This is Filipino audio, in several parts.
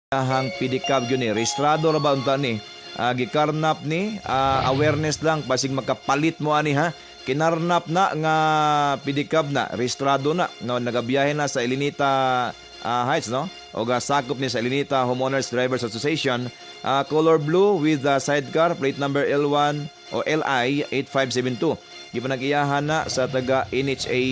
Hang pidikab yun ni rehistrado ra ba unta ni gikarnap ni awareness lang basig makapalit mo ani ha kinarnap na nga pidikab na rehistrado na no nagabiyahe na sa Elinita Heights no o sakop ni sa Elinita Homeowners Drivers Association color blue with sidecar plate number L1 o LI 8572 gipanag-iyahan na sa taga NHA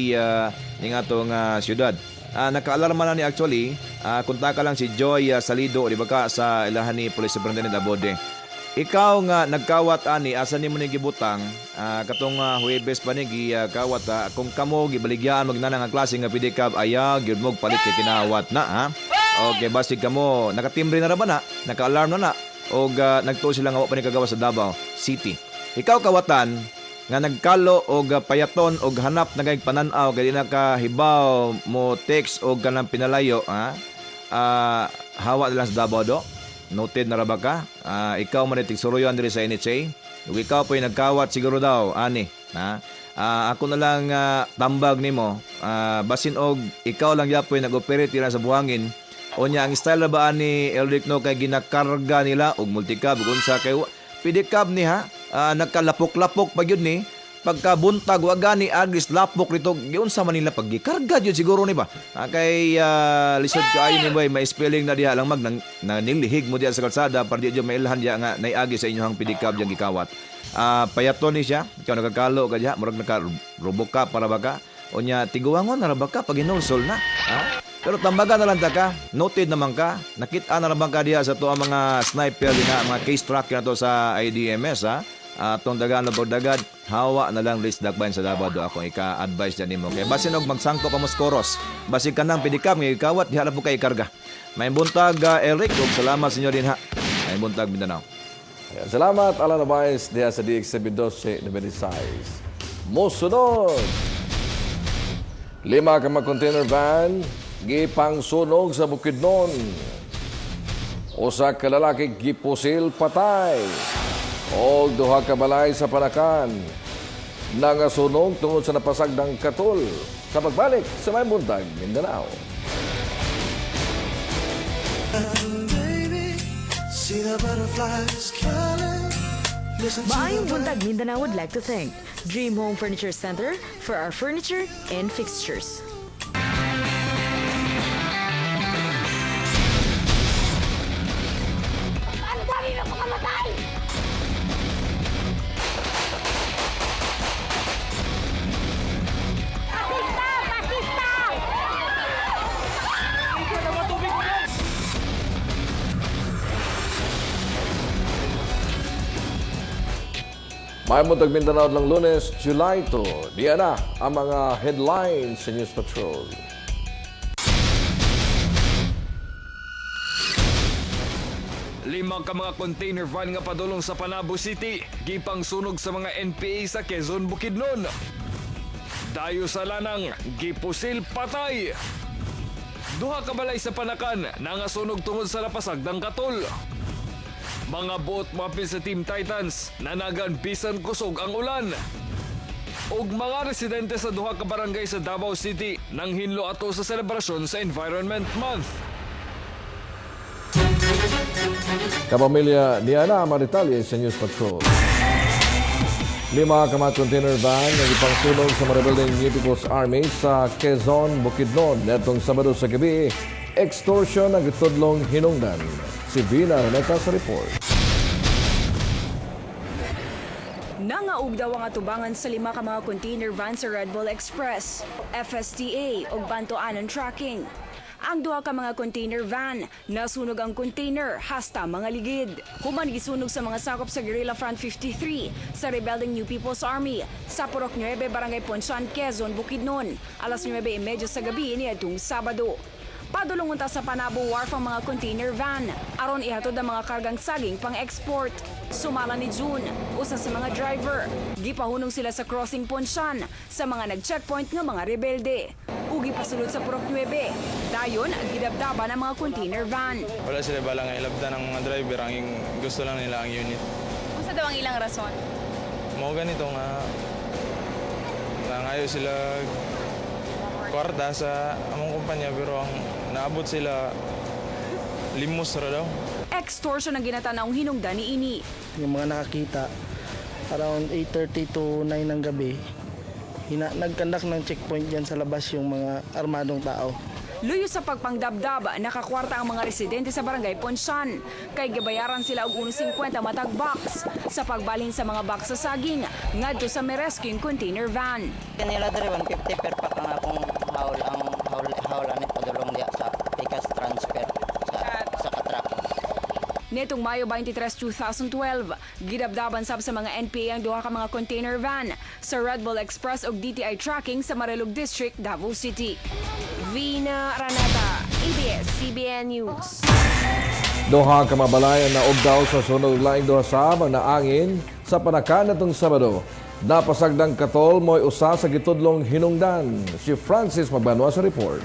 ning atong syudad. Nakaalarma na ni actually, kontak lang si Joy Salido, di ba ka, sa ilahan ni Police Superintendent Abode. Ikaw nga nagkawat ani, asa ni mo ni gibutang, katong Huwebes pa ni gikawat, kung kamo gibaligyan magnanang nga klase nga pidikab, ayaw, gyud mo palit kay kinawat na, ha? Okay, basig kamo, nakatimbre na ra ba na, naka-alarm na o nagtuo sila nga wa pa ni kagawa sa Davao City. Ikaw kawatan, nga nagkalo o payaton o hanap na kay pananaw kay na ka hibaw mo text o kanang pinalayo hawa lang sa Davao do noted na ra ba ka ikaw man itig suruyan diri sa NHA ug ikaw po'y nagkawat siguro daw ani ako na lang tambag nimo basin og ikaw lang yapoy nag-operate dira sa buhangin unya ang style ba ani Elric no kay ginakarga nila og multicab ug unsa kay pidikab ni ha nagkalapok-lapok pa yun ni pagkabuntag waga ni agris lapok nito giun sa Manila paggikarga yun siguro ni ba kay lisod kaayo ni boy may spelling na diha lang mag nilihig mo diha sa kalsada para di jud mailhan diha nga naiagi sa inyong pidikab yang gikawat payaton ni siya ikaw nagakalo ka diha murag nakarubok ka para baka unya tiguangon na ra baka pag inulsol na pero tambagan na lang ta ka, noted naman ka, nakita na lang ka diha sa to ang mga sniper na mga case tracker na to sa IDMS atong dagan na pagdagad, hawa na lang list dakbayan sa Davao do akong ika-advise dyan nimo. Kaya basin og magsangko pa mo skoros, basin ka nang pidikam, ngay kawat, dihala po kay karga. May buntag Eric, ug salamat sa inyo din ha. May buntag Mindanao. Salamat, Alan Abayes, diha sa DX-12 size. Musunod! 5 ka mga container van, gipang sunog sa Bukidnon. Usa ka lalaki gipusil patay. O duha ka balay sa Panakan. Nangasunog tungod sa napasagdang katol. Sa pagbalik sa May Buntag, Mindanao. Maayong buntag, Mindanao would like to thank Dream Home Furniture Center for our furniture and fixtures. May Buntag Mindanao ng Lunes, July 2. Diyan na ang mga headlines sa News Patrol. Lima ka mga container van nga padulong sa Panabo City, gipang sunog sa mga NPA sa Quezon, Bukidnon. Dayo sa lanang, gipusil patay. Duha ka balay sa Panakan, nangasunog tungod sa napasagdang katol. Mga boat mapil sa Team Titans, nanagan bisan kusog ang ulan. Ug mga residente sa duha ka barangay sa Davao City nang hinlo ato sa selebrasyon sa Environment Month. Kapamilya Diana Maritalye sa News Patrol. 5 ka mga container van na ipangsunog sa marebeldeng New People's Army sa Quezon, Bukidnon. Netong Sabado sa gabi, extortion ang itudlong hinungdan. Si Vina Reneta sa report. Nangaug daw ang atubangan sa 5 ka mga container van sa Red Bull Express, FSTA o bantuanan tracking. Ang duha ka mga container van, nasunog ang container hasta mga ligid. Human gisunog sa mga sakop sa Guerrilla Front 53 sa rebelding New People's Army sa Purok 9, Barangay Ponsan, Quezon, Bukidnon. Alas 9:30 sa gabi niadtong Sabado. Padulong unta sa Panabo Wharf ang mga container van aron ihatod ang mga kargang saging pang-export. Sumala ni June, usa sa mga driver. Gipahunong sila sa crossing Ponsan sa mga nag-checkpoint nga mga rebelde. Ugi pasulod sa Purok 9. Dayon, gidabdaban ang mga container van. Wala sila bala nga ilabda ng mga driver. Ang gusto lang nila ang unit. Kung daw ang ilang rason? Mga ganito nga nangayo sila kwarta sa among kumpanya pero ang naabot sila limos ra daw. Extortion ang ginatanaong hinungdan ni ini. Yung mga nakakita, around 8:30 to 9 ng gabi, nagkandak ng checkpoint dyan sa labas yung mga armadong tao. Luyo sa pagpangdabdab, nakakwarta ang mga residente sa barangay Ponsan. Kay gibayaran sila og 1.50 matag box sa pagbalhin sa mga box sa saging ngadto sa Meresking container van. Kanila diri 150 per pack ang akong haul ani padulong diya sa Pikas transfer sa katrak. Netong Mayo 23, 2012, gidabdaban sab sa mga NPA ang duha ka mga container van sa Red Bull Express ug DTI tracking sa Marilog District, Davao City. Vina Ranata, ABS-CBN News. Duha ka mabalayan na ogdaw sa sunod laing duha sab ang naangin sa panakan natong Sabado. Napasagdang katol mo'y usa sa gitudlong hinungdan. Si Francis Magbanwa sa report.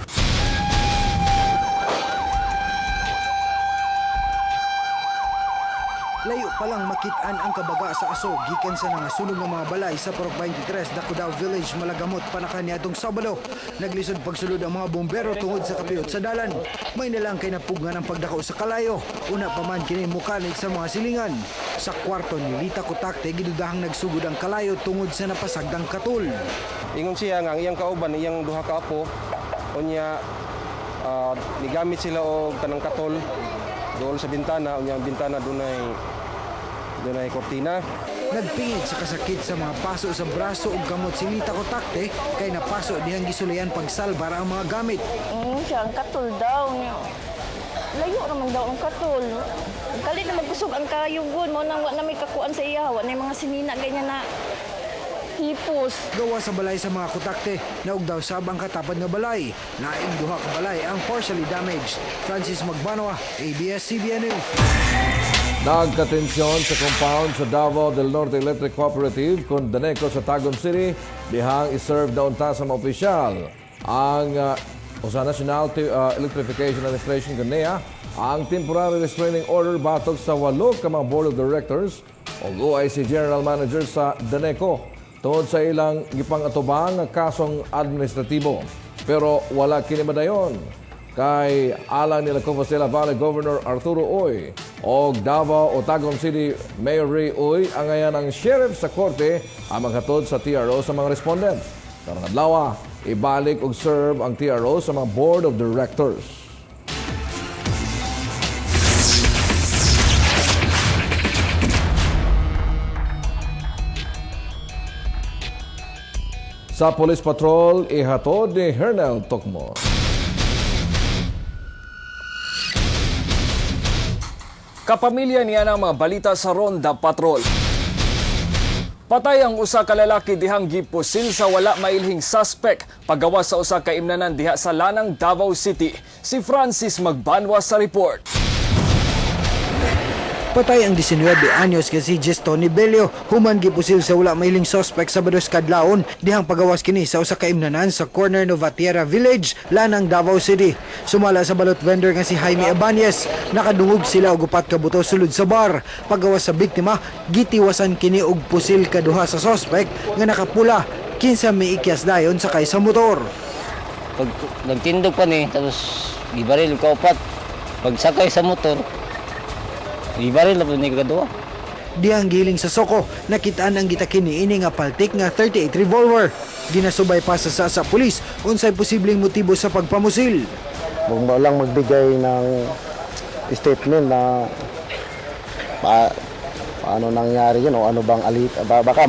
Layo pa lang makitaan ang kabaga sa aso gikan sa nangasunog ng mga balay sa Purok 23, Dakudao Village, Malagamot, Panakan niadtong Sabado. Naglisod pagsulod ang mga bombero tungod sa kapiyot sa dalan. May nalang kay napugan ang pagdako sa kalayo. Una pa man kini mukanig sa mga silingan. Sa kwarto ni Lita Kutakte gidudahang nagsugod ang kalayo tungod sa napasagdang katul. Ingon siya nga ang iyang kauban, iyang duha ka apo, unya nigamit sila og kanang katol doon sa bintana, unyang bintana dunay kortina. Nagpingit sa kasakit sa mga paso sa braso ug gamot si Lita Kutakte kay napaso dihang gisulayan pagsalbar ang mga gamit. Siya ang katol daw niya. Layo naman daw ang katol. Kali na magkusog ang kayugon mo nang wa na may kakuan sa iya, wa na mga sinina ganyan na hipos. Gawa sa balay sa mga Kutakte, naog daw sab ang katapad nga balay. Naing duha ka balay ang partially damaged. Francis Magbanwa, ABS-CBN News. Nagkatensyon sa compound sa Davao del Norte Electric Cooperative kung Daneco sa Tagum City dihang iserve daw unta sa mga opisyal ang sa National Electrification Administration ganea ang temporary restraining order batok sa 8 ka mga board of directors o OIC General Manager sa Daneco tungod sa ilang gipang-atubang nga kasong administratibo. Pero wala kini madayon kay alang nila Compostela Valley Governor Arturo Oy o Davao o Tagum City Mayor Ray Oy ang ngayon ang sheriff sa korte ang maghatod sa TRO sa mga respondents. Karong adlaw, ibalik og serve ang TRO sa mga board of directors. Sa Police Patrol, ihatod ni Hernel Tokmo. Kapamilya niya ng mga balita sa Ronda Patrol. Patay ang usa ka lalaki dihang gipusil sa wala mailhing suspect paggawas sa usa ka imnanan diha sa Lanang, Davao City. Si Francis Magbanwa sa report. Patay ang 19 anyos nga si Tony Bello, human gipusil sa wala mailing suspect sa Bados Kadlaon dihang pagawas kini sa usa ka imnanan sa corner Novatiera Village, Lanang, Davao City. Sumala sa balot vendor nga si Jaime Abanez, nakadungog sila og 4 ka buto sulod sa bar. Pagawas sa biktima, gitiwasan kini og pusil kaduha sa suspect nga nakapula kinsa may ikyas dayon sakay sa motor. Pag nagtindog pa ni tapos gibaril ka upat. Pag sakay sa motor, gibaril na po ni kadua. Dihang giling sa soko, nakitaan ang gitakini ini nga paltik nga 38 revolver. Ginasubay pa sa pulis unsay posibleng motibo sa pagpamusil. Huwag mo lang magbigay ng statement na paano nangyari yun o ano bang baka